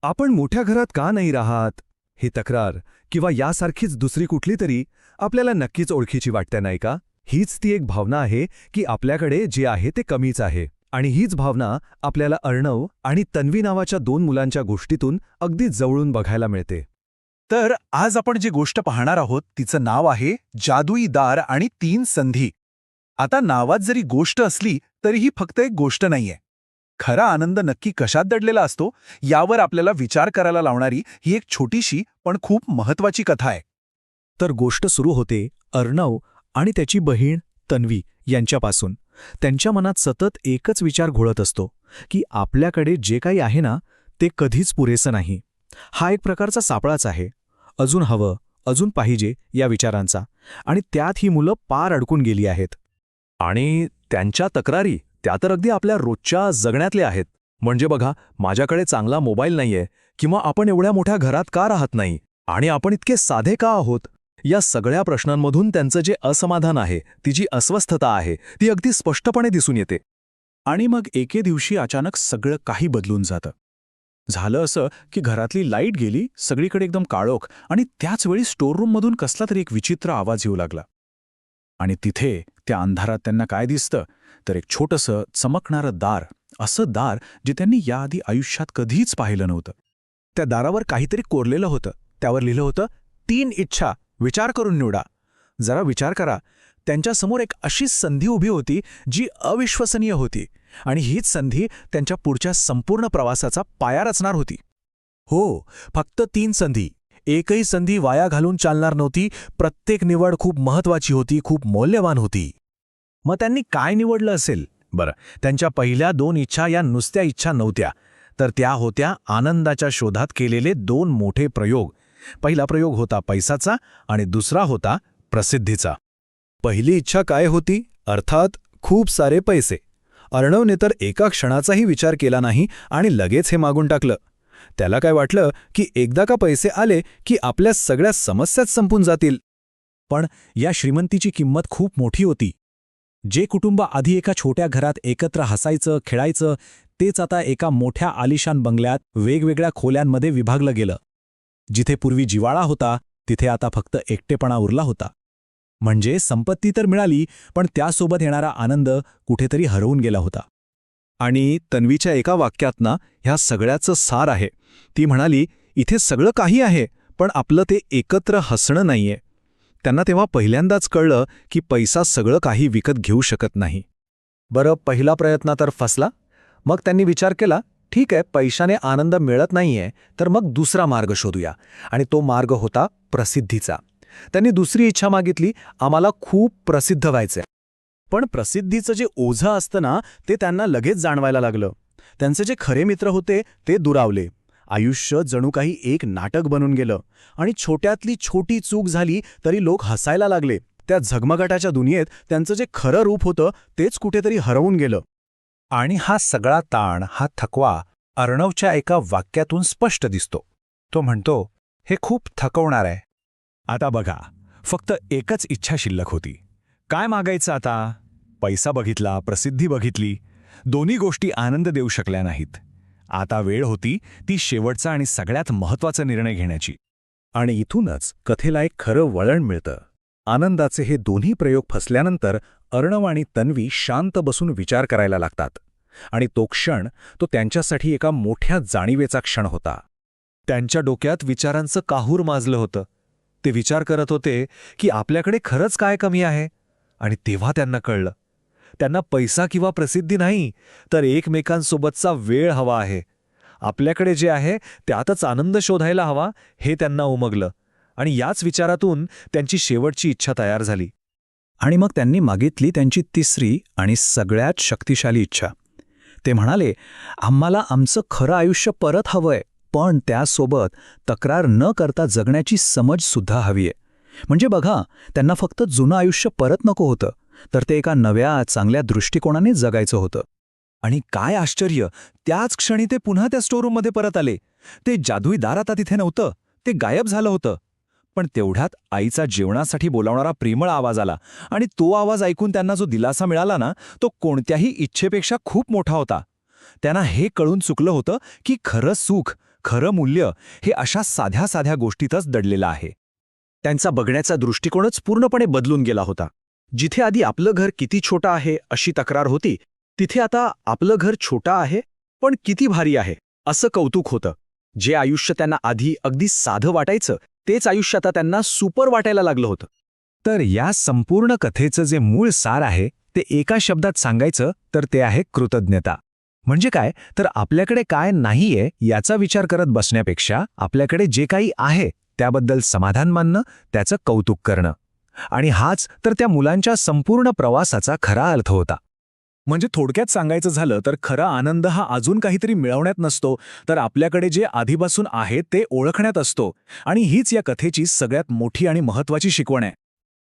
आपण मोठ्या घरात का नाही राहत? ही तक्रार किंवा यासारखीच दुसरी कुठली तरी आपल्याला नक्कीच ओळखीची वाटते नाही का? हीच ती एक भावना आहे की आपल्याकडे जे आहे ते कमीच आहे. आणि हीच भावना आपल्याला अर्णव आणि तन्वी नावाच्या दोन मुलांच्या गोष्टीतून अगदी जवळून बघायला मिळते. तर आज आपण जी गोष्ट पाहणार आहोत तिचं नाव आहे जादुई दार आणि 3 संधी. आता नावात जरी गोष्ट असली तरी ही फक्त एक गोष्ट नाहीये. खरा आनंद नक्की कशात दडलेला असतो यावर आपल्याला विचार करायला लावणारी ही एक छोटीशी पण खूप महत्वाची कथा आहे. तर गोष्ट सुरू होते अर्णव आणि त्याची बहीण तन्वी यांच्यापासून. त्यांच्या मनात सतत एकच विचार घोळत असतो की आपल्याकडे जे काही आहे ना ते कधीच पुरेसं नाही. हा एक प्रकारचा सापळाच आहे. अजून हवं, अजून पाहिजे या विचारांचा. आणि त्यात ही मुलं पार अडकून गेली आहेत. आणि त्यांच्या तक्रारी त्या तर अगदी आपल्या रोजच्या जगण्यातल्या आहेत. म्हणजे बघा, माझ्याकडे चांगला मोबाईल नाहीये, किंवा आपण एवढ्या मोठ्या घरात का राहत नाही, आणि आपण इतके साधे का आहोत. या सगळ्या प्रश्नांमधून त्यांचं जे असमाधान आहे, ती जी अस्वस्थता आहे, ती अगदी स्पष्टपणे दिसून येते. आणि मग एके दिवशी अचानक सगळं काही बदलून जातं. झालं असं की घरातली लाईट गेली, सगळीकडे एकदम काळोख, आणि त्याचवेळी स्टोअररूममधून कसला तरी एक विचित्र आवाज येऊ लागला. आणि तिथे त्या अंधारात त्यांना काय दिसतं तर एक छोटंसं चमकणारं दार, असं दार जे त्यांनी याआधी आयुष्यात कधीच पाहिलं नव्हतं. त्या दारावर काहीतरी कोरलेलं होतं. त्यावर लिहिलं होतं 3 इच्छा, विचार करून निवडा. जरा विचार करा, त्यांच्यासमोर एक अशी संधी उभी होती जी अविश्वसनीय होती. आणि हीच संधी त्यांच्या पुढच्या संपूर्ण प्रवासाचा पाया रचणार होती. हो, फक्त 3 संधी. एकही संधी वाया घालून चालणार नव्हती. प्रत्येक निवड खूप महत्वाची होती, खूप मौल्यवान होती. मग त्यांनी काय निवडलं असेल? बरं, त्यांच्या पहिल्या 2 इच्छा या नुसत्या इच्छा नव्हत्या, तर त्या होत्या आनंदाच्या शोधात केलेले 2 मोठे प्रयोग. पहिला प्रयोग होता पैसाचा आणि दुसरा होता प्रसिद्धीचा. पहिली इच्छा काय होती? अर्थात खूप सारे पैसे. अर्णवने तर एका क्षणाचाही विचार केला नाही आणि लगेच हे मागून टाकलं. त्याला काय वाटलं की एकदा का पैसे आले की आपल्या सगळ्या समस्याच संपून जातील. पण या श्रीमंतीची किंमत खूप मोठी होती. जे कुटुंब आधी एका छोट्या घरात एकत्र हसायचं, खेळायचं, तेच आता एका मोठ्या आलिशान बंगल्यात वेगवेगळ्या खोल्यांमध्ये विभागलं गेलं. जिथे पूर्वी जिव्हाळा होता, तिथे आता फक्त एकटेपणा उरला होता. म्हणजे संपत्ती तर मिळाली, पण त्यासोबत येणारा आनंद कुठेतरी हरवून गेला होता. आणि तन्वीच्या एका वाक्यात ना ह्या सगळ्याचं सार आहे. ती म्हणाली, इथे सगळं काही आहे, पण आपलं ते एकत्र हसणं नाहीये. त्यांना तेव्हा पहिल्यांदाच कळलं की पैसा सगळं काही विकत घेऊ शकत नाही. बरं, पहिला प्रयत्न तर फसला. मग त्यांनी विचार केला, ठीक आहे, पैशाने आनंद मिळत नाहीये, तर मग दुसरा मार्ग शोधूया. आणि तो मार्ग होता प्रसिद्धीचा. त्यांनी दुसरी इच्छा मागितली, आम्हाला खूप प्रसिद्ध व्हायचंय. पण प्रसिद्धीचं जे ओझं असतं ना, ते त्यांना लगेच जाणवायला लागलं. त्यांचे जे खरे मित्र होते ते दुरावले. आयुष्य जणू काही एक नाटक बनून गेलं. आणि छोट्यातली छोटी चूक झाली तरी लोक हसायला लागले. त्या झगमगाटाच्या दुनियेत त्यांचं जे खरं रूप होतं तेच कुठेतरी हरवून गेलं. आणि हा सगळा ताण, हा थकवा अर्णवच्या एका वाक्यातून स्पष्ट दिसतो. तो म्हणतो, हे खूप थकवणार आहे. आता बघा, फक्त एकच इच्छा शिल्लक होती. काय मागायचं आता? पैसा बघितला, प्रसिद्धी बघितली, दोन्ही गोष्टी आनंद देऊ शकल्या नाहीत. आता वेळ होती ती शेवटचा आणि सगळ्यात महत्त्वाचा निर्णय घेण्याची. आणि इथूनच कथेला एक खरं वळण मिळतं. आनंदाचे हे दोन्ही प्रयोग फसल्यानंतर अर्णव आणि तन्वी शांत बसून विचार करायला लागतात. आणि तो क्षण, तो त्यांच्यासाठी एका मोठ्या जाणीवेचा क्षण होता. त्यांच्या डोक्यात विचारांचं काहूर माजलं होतं. ते विचार करत होते की आपल्याकडे खरंच काय कमी आहे. आणि तेव्हा त्यांना कळलं, त्यांना पैसा किंवा प्रसिद्धी नाही, तर एकमेकांसोबतचा वेळ हवा आहे. आपल्याकडे जे आहे त्यातच आनंद शोधायला हवा, हे त्यांना उमगलं. आणि याच विचारातून त्यांची शेवटची इच्छा तयार झाली. आणि मग त्यांनी मागितली त्यांची तिसरी आणि सगळ्यात शक्तिशाली इच्छा. ते म्हणाले, आम्हाला आमचं खरं आयुष्य परत हवंय, पण त्यासोबत तक्रार न करता जगण्याची समजसुद्धा हवीये. म्हणजे बघा, त्यांना फक्त जुनं आयुष्य परत नको होतं, तर ते एका नव्या, चांगल्या दृष्टिकोनाने जगायचं होतं. आणि काय आश्चर्य, त्याच क्षणी ते पुन्हा त्या स्टोअररूममध्ये परत आले. ते जादुई दार आता तिथे नव्हतं, ते गायब झालं होतं. पण तेवढ्यात आईचा जेवणासाठी बोलावणारा प्रेमळ आवाज आला. आणि तो आवाज ऐकून त्यांना जो दिलासा मिळाला ना, तो कोणत्याही इच्छेपेक्षा खूप मोठा होता. त्यांना हे कळून चुकलं होतं की खरं सुख, खरं मूल्य हे अशा साध्या साध्या गोष्टीतच दडलेलं आहे. त्यांचा बघण्याचा दृष्टिकोनच पूर्णपणे बदलून गेला होता. जिथे आधी आपलं घर किती छोटं आहे अशी तक्रार होती, तिथे आता आपलं घर छोटं आहे पण किती भारी आहे असं कौतुक होतं. जे आयुष्य त्यांना आधी अगदी साधं वाटायचं तेच आयुष्य आता त्यांना सुपर वाटायला लागलं होतं. तर या संपूर्ण कथेचं जे मूळ सार आहे ते एका शब्दात सांगायचं तर ते आहे कृतज्ञता. म्हणजे काय तर आपल्याकडे काय नाहीये याचा विचार करत बसण्यापेक्षा आपल्याकडे जे काही आहे त्याबद्दल समाधान मानणं, त्याचं कौतुक करणं. आणि हाच तर त्या मुलांच्या संपूर्ण प्रवासाचा खरा अर्थ होता. म्हणजे थोडक्यात सांगायचं झालं तर खरा आनंद हा अजून काहीतरी मिळवण्यात नसतो, तर आपल्याकडे जे आधीपासून आहे ते ओळखण्यात असतो. आणि हीच या कथेची सगळ्यात मोठी आणि महत्त्वाची शिकवण आहे.